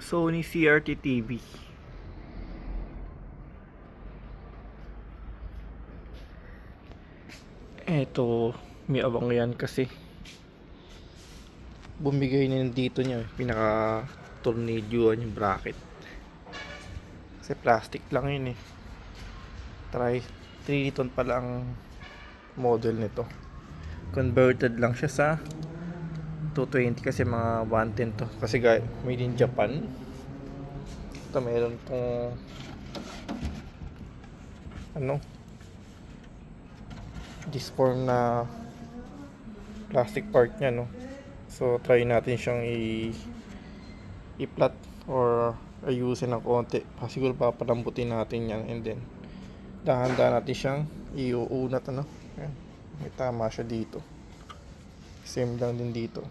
Sony CRT TV. Eto, may abang yan kasi bumigay na yung dito niya, pinaka tornilyoan yung bracket. Kasi plastic lang yun eh. Try 3 Newton pala ang model nito. Converted lang siya sa 220 kasi mga 110 to. Kasi made in Japan. Ito meron tong disform na plastic part niya, no. So try natin siyang i-flat or ayusin ng konti. Siguro papalambutin natin yan, and then dahan-dahan natin siyang iuunat, ano. Ayan. May tama siya dito. Same lang din dito.